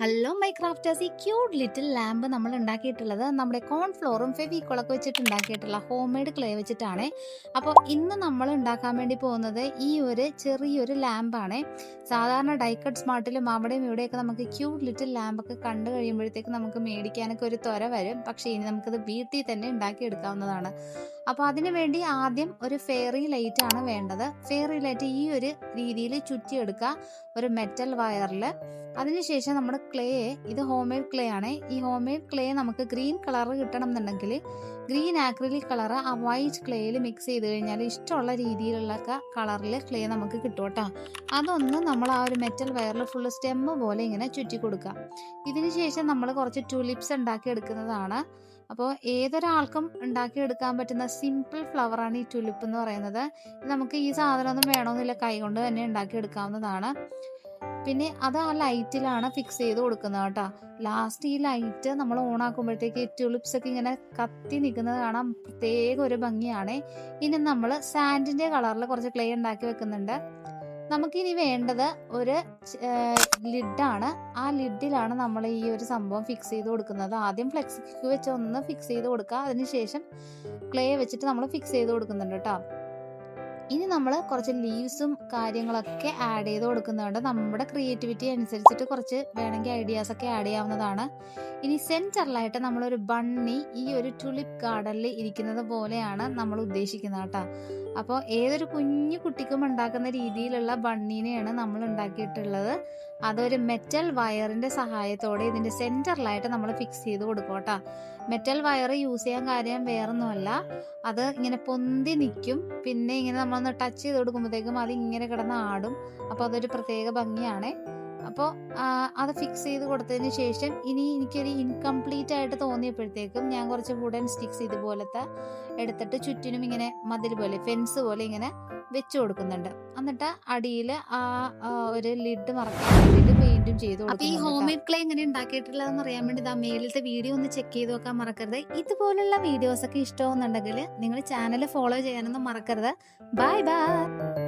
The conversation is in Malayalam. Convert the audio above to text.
ഹലോ മൈ ക്രാഫ്റ്റേഴ്സ്, ഈ ക്യൂട്ട് ലിറ്റിൽ ലാമ്പ് നമ്മൾ ഉണ്ടാക്കിയിട്ടുള്ളത് നമ്മുടെ കോൺഫ്ലോറും ഫെവിക്കോളൊക്കെ വെച്ചിട്ട് ഉണ്ടാക്കിയിട്ടുള്ള ഹോം മെയ്ഡ് ക്ലേ വെച്ചിട്ടാണ്. അപ്പോൾ ഇന്ന് നമ്മൾ ഉണ്ടാക്കാൻ വേണ്ടി പോകുന്നത് ഈ ഒരു ചെറിയൊരു ലാമ്പാണ്. സാധാരണ ഡൈക്കട്ട് സ്മാർട്ടിലും അവിടെയും ഇവിടെയൊക്കെ നമുക്ക് ക്യൂട്ട് ലിറ്റിൽ ലാമ്പൊക്കെ കണ്ടു കഴിയുമ്പോഴത്തേക്ക് നമുക്ക് മേടിക്കാനൊക്കെ ഒരു ത്വര വരും. പക്ഷേ ഇനി നമുക്കത് വീട്ടിൽ തന്നെ ഉണ്ടാക്കിയെടുക്കാവുന്നതാണ്. അപ്പോൾ അതിന് വേണ്ടി ആദ്യം ഒരു ഫെയറി ലൈറ്റ് ആണ് വേണ്ടത്. ഫെയറി ലൈറ്റ് ഈ ഒരു രീതിയിൽ ചുറ്റിയെടുക്കുക ഒരു മെറ്റൽ വയറിൽ. അതിനുശേഷം നമ്മുടെ ക്ലേ, ഇത് ഹോം മെയ്ഡ് ക്ലേ ആണ്. ഈ ഹോം മെയ്ഡ് ക്ലേ നമുക്ക് ഗ്രീൻ കളർ കിട്ടണം എന്നുണ്ടെങ്കിൽ ഗ്രീൻ ആക്രിലിക് കളർ ആ വൈറ്റ് ക്ലേയിൽ മിക്സ് ചെയ്ത് കഴിഞ്ഞാൽ ഇഷ്ടമുള്ള രീതിയിലുള്ള കളറിൽ ക്ലേ നമുക്ക് കിട്ടും കേട്ടോ. അതൊന്ന് നമ്മൾ ആ ഒരു മെറ്റൽ വയറിൽ ഫുള്ള് സ്റ്റെമ്മ് പോലെ ഇങ്ങനെ ചുറ്റി കൊടുക്കുക. ഇതിന് ശേഷം നമ്മൾ കുറച്ച് ട്യൂലിപ്സ് ഉണ്ടാക്കി എടുക്കുന്നതാണ്. അപ്പോൾ ഏതൊരാൾക്കും ഉണ്ടാക്കിയെടുക്കാൻ പറ്റുന്ന സിമ്പിൾ ഫ്ലവറാണ് ഈ ട്യൂലിപ്പ് എന്ന് പറയുന്നത്. നമുക്ക് ഈ സാധനമൊന്നും വേണമെന്നില്ല, കൈകൊണ്ട് തന്നെ ഉണ്ടാക്കിയെടുക്കാവുന്നതാണ്. പിന്നെ അത് ആ ലൈറ്റിലാണ് ഫിക്സ് ചെയ്ത് കൊടുക്കുന്നത് കേട്ടോ. ലാസ്റ്റ് ഈ ലൈറ്റ് നമ്മൾ ഓൺ ആക്കുമ്പോഴത്തേക്ക് ട്യൂലിപ്സ് ഒക്കെ ഇങ്ങനെ കത്തി നിൽക്കുന്നത് കാണാൻ പ്രത്യേക ഒരു ഭംഗിയാണ്. ഇനി നമ്മൾ സാൻഡിന്റെ കളറിൽ കുറച്ച് ക്ലേ ഉണ്ടാക്കി വെക്കുന്നുണ്ട്. നമുക്കിനി വേണ്ടത് ഒരു ലിഡാണ്. ആ ലിഡിലാണ് നമ്മൾ ഈ ഒരു സംഭവം ഫിക്സ് ചെയ്ത് കൊടുക്കുന്നത്. ആദ്യം ഫ്ലെക്സ് സ്റ്റിക്ക് വെച്ച് ഒന്ന് ഫിക്സ് ചെയ്ത് കൊടുക്കുക. അതിനുശേഷം ക്ലേ വെച്ചിട്ട് നമ്മൾ ഫിക്സ് ചെയ്ത് കൊടുക്കുന്നുണ്ട് കേട്ടോ. ഇനി നമ്മൾ കുറച്ച് ലീവ്സും കാര്യങ്ങളൊക്കെ ആഡ് ചെയ്ത് കൊടുക്കുന്നുണ്ട്. നമ്മുടെ ക്രിയേറ്റിവിറ്റി അനുസരിച്ചിട്ട് കുറച്ച് വേണമെങ്കിൽ ഐഡിയാസ് ഒക്കെ ആഡ് ചെയ്യാവുന്നതാണ്. ഇനി സെൻറ്ററിലായിട്ട് നമ്മളൊരു ബണ്ണി ഈ ഒരു ടുലിപ്പ് ഗാർഡനിൽ ഇരിക്കുന്നത് പോലെയാണ് നമ്മൾ ഉദ്ദേശിക്കുന്നത് കേട്ടോ. അപ്പോൾ ഏതൊരു കുഞ്ഞു കുട്ടിക്കും ഉണ്ടാക്കുന്ന രീതിയിലുള്ള ബണ്ണീനെയാണ് നമ്മൾ ഉണ്ടാക്കിയിട്ടുള്ളത്. അതൊരു മെറ്റൽ വയറിൻ്റെ സഹായത്തോടെ ഇതിൻ്റെ സെൻറ്ററിലായിട്ട് നമ്മൾ ഫിക്സ് ചെയ്ത് കൊടുക്കും കേട്ടോ. മെറ്റൽ വയർ യൂസ് ചെയ്യാൻ കാര്യം വേറൊന്നുമല്ല, അത് ഇങ്ങനെ പൊന്തി നിൽക്കും. പിന്നെ ഇങ്ങനെ നമ്മളൊന്ന് ടച്ച് ചെയ്ത് കൊടുക്കുമ്പോഴത്തേക്കും അത് ഇങ്ങനെ കിടന്ന് ആടും. അപ്പോൾ അതൊരു പ്രത്യേക ഭംഗിയാണ്. അപ്പോൾ അത് ഫിക്സ് ചെയ്ത് കൊടുത്തതിന് ശേഷം ഇനി എനിക്കൊരു ഇൻകംപ്ലീറ്റ് ആയിട്ട് തോന്നിയപ്പോഴത്തേക്കും ഞാൻ കുറച്ച് വുഡൻ സ്റ്റിക്സ് ഇതുപോലത്തെ എടുത്തിട്ട് ചുറ്റിനും ഇങ്ങനെ മതിൽ പോലെ ഫെൻസ് പോലെ ഇങ്ങനെ വെച്ച് കൊടുക്കുന്നുണ്ട്. എന്നിട്ട് അടിയിൽ ഒരു ലിഡ് മറക്കാൻ വേണ്ടിയിട്ട് പെയിന്റും ചെയ്ത് കൊടുക്കും. അപ്പോൾ ഈ ഹോം മെയ്ഡ് ക്ലേ എങ്ങനെ ഉണ്ടാക്കിയിട്ടുള്ളതെന്ന് അറിയാൻ വേണ്ടി മേളിലത്തെ വീഡിയോ ഒന്ന് ചെക്ക് ചെയ്ത് നോക്കാൻ മറക്കരുത്. ഇതുപോലുള്ള വീഡിയോസ് ഒക്കെ ഇഷ്ടമാകുന്നുണ്ടെങ്കിൽ നിങ്ങൾ ചാനൽ ഫോളോ ചെയ്യാനൊന്നും മറക്കരുത്. Bye bye.